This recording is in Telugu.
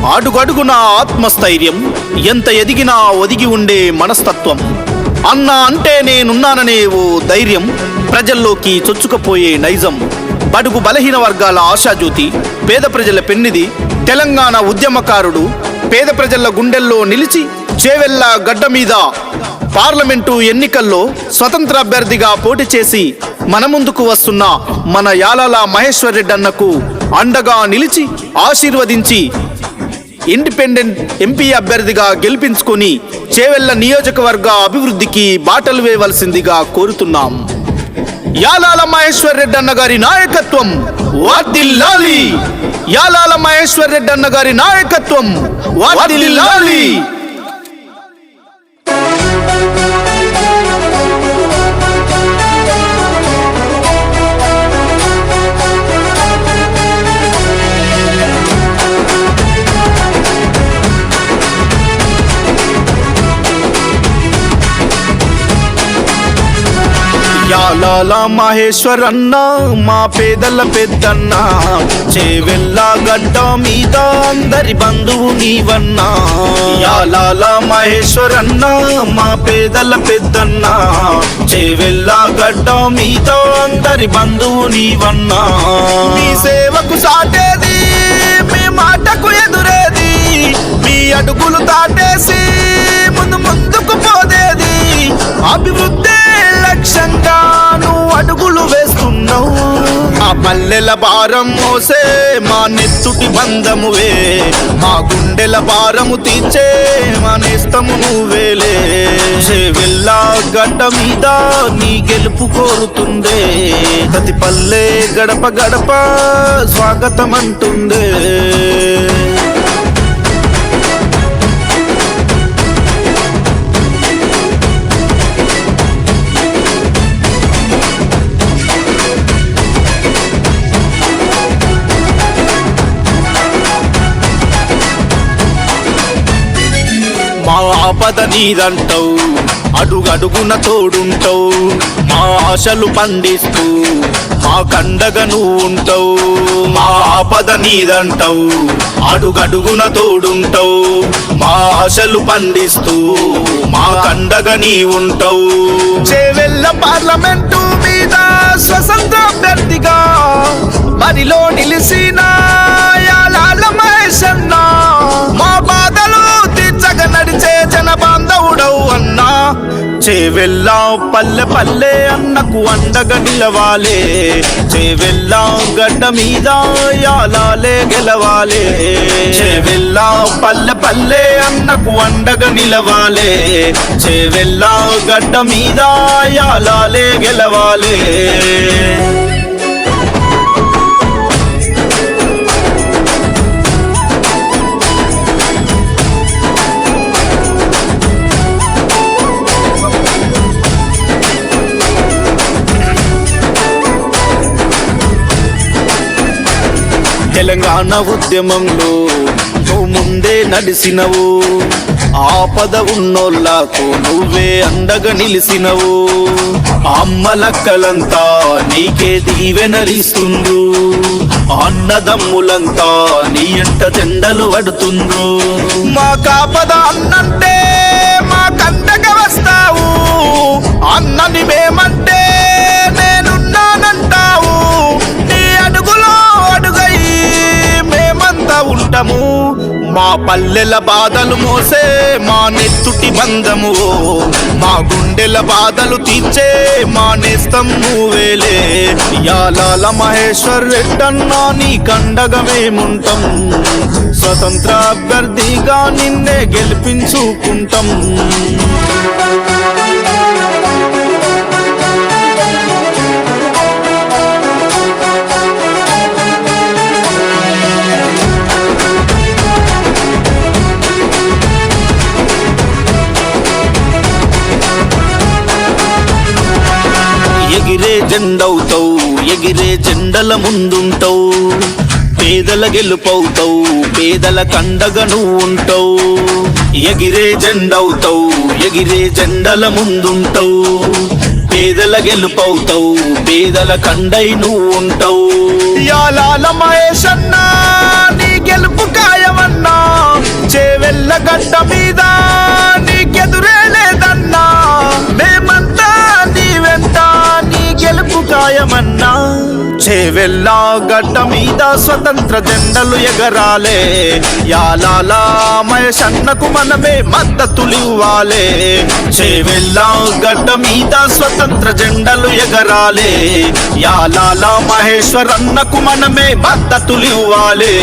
అడుగడుగున ఆత్మస్థైర్యం, ఎంత ఎదిగినా ఒదిగి ఉండే మనస్తత్వం, అన్నా అంటే నేనున్నాననే ఓ ధైర్యం, ప్రజల్లోకి చొచ్చుకుపోయే నైజం, బడుగు బలహీన వర్గాల ఆశాజ్యోతి, పేద ప్రజల పెన్నిది, తెలంగాణ ఉద్యమకారుడు, పేద ప్రజల గుండెల్లో నిలిచి చేవెళ్ళ గడ్డ మీద పార్లమెంటు ఎన్నికల్లో స్వతంత్ర అభ్యర్థిగా పోటీ చేసి మన ముందుకు వస్తున్న మన యాలాల మహేశ్వర్ రెడ్డి అన్నకు అండగా నిలిచి ఆశీర్వదించి ఇండిపెండెంట్ ఎంపీ అభ్యర్థిగా గెలిపించుకొని చేవెళ్ళ నియోజకవర్గ అభివృద్ధికి బాటలు వేయవలసిందిగా కోరుతున్నాం. యాలాల మహేశ్వర్ రెడ్డి అన్న గారి నాయకత్వం వర్ధిల్లాలి. యాలాల మహేశ్వర్ రెడ్డి అన్న గారి నాయకత్వం వర్ధిల్లాలి. యాలాల మహేశ్వర్ అన్న మా పేదల పెద్దన్న, చేవెళ్ళ గడ్డ మీద అందరి బంధువు నీవన్నా. యాలాల మహేశ్వర్ అన్న మా పేదల పెద్దన్న, చేవెళ్ళ గడ్డ మీద అందరి బంధువు నీవన్నా. మీ సేవకు సాటేది, మీ మాటకు ఎదురేది, మీ అడుగులు దాటేసి ముందుకు పోదేది, అభివృద్ధి లక్ష్యంగా నువ్వు అడుగులు వేస్తున్నావు. ఆ పల్లెల భారం మోసే మా నెత్తుటి బంధమువే, మా గుండెల భారము తీర్చే మా నేస్తము నువ్వేలే. చేవెళ్ళ గడ్డ మీద నీ గెలుపు కోరుతుందే, ప్రతి పల్లె గడప గడప స్వాగతం అంటుందే. మా ఆపద నీదంటావు, అడుగడుగున తోడుంటావు, మా ఆశలు పండిస్తూ మా కండగా నువ్వు ఉంటావు. మా ఆపద నీదంటావు, అడుగడుగున తోడుంటావు, మా ఆశలు పండిస్తూ మా కండగా నీ ఉంటావు. చేవెళ్ళ పార్లమెంటు మీద స్వతంత్ర అభ్యర్థిగా బరిలో నిలిసిన యాలాల మహేష్ అన్న, మా బాధలు తీర్చగా నడిచే జన బాంధవుడవు అన్నా. చేవెళ్ళ పల్లె పల్లె అన్నకు అండగా నిలవాలే, చేవెళ్ళ గడ్డ మీద యాలాలే గెలవాలే. చేవెళ్ళ పల్లె పల్లె అన్నకు అండగా నిలవాలే, చేవెళ్ళ గడ్డ మీద యాలాలే గెలవాలే. తెలంగాణ ఉద్యమంలో నువ్వు ముందే నడిసినవు, ఆపద ఉన్నోళ్ళకు నువ్వే అండగా నిలిసినవు. అమ్మలక్కలంతా నీకే దీవెనలిస్తుండ్రు, అన్నదమ్ములంతా నీ ఎంట జెండలు పడుతుండ్రు. మా కాపద అన్నంటే మా కండగా వస్తావు, అన్నని మేమంటే నేనున్నానంటావు. నీ అడుగులో అడుగై మేమంతా ఉంటాము, మా పల్లెల బాధలు మోసే మా నెత్తుటి బంధము, మా గుండెల బాధలు తీర్చే మా నేస్తం నువ్వేలే. యాలాల మహేశ్వర్ రెడ్డన్నా నీ కండగా మేముంటాం, స్వతంత్ర అభ్యర్థిగా నిన్నే గెలిపించుకుంటాం. ఎగిరే జెండవుతావు, ఎగిరే జెండల ముందుంటావు, పేదల గెలుపవుతావు, పేదల కండగా నువ్వు ఉంటావు. ఎగిరే జెండవుతావు, ఎగిరే జెండల ముందుంటావు, పేదల గెలుపవుతావు, పేదల కండై నువ్వు ఉంటావు. యాలాల మహేష్ అన్నా నీ గెలుపు ఖాయమన్నా, సాయమన్నా చేవెళ్ళ గడ్డ మీద స్వతంత్ర జెండలు ఎగరాలే యాలాల మహేశన్నకు మనమే మద్దతులివ్వాలే చేవెళ్ళ గడ్డ మీద స్వతంత్ర జెండలు ఎగరాలే యాలాల మహేశ్వరన్నకు మనమే మద్దతులివ్వాలే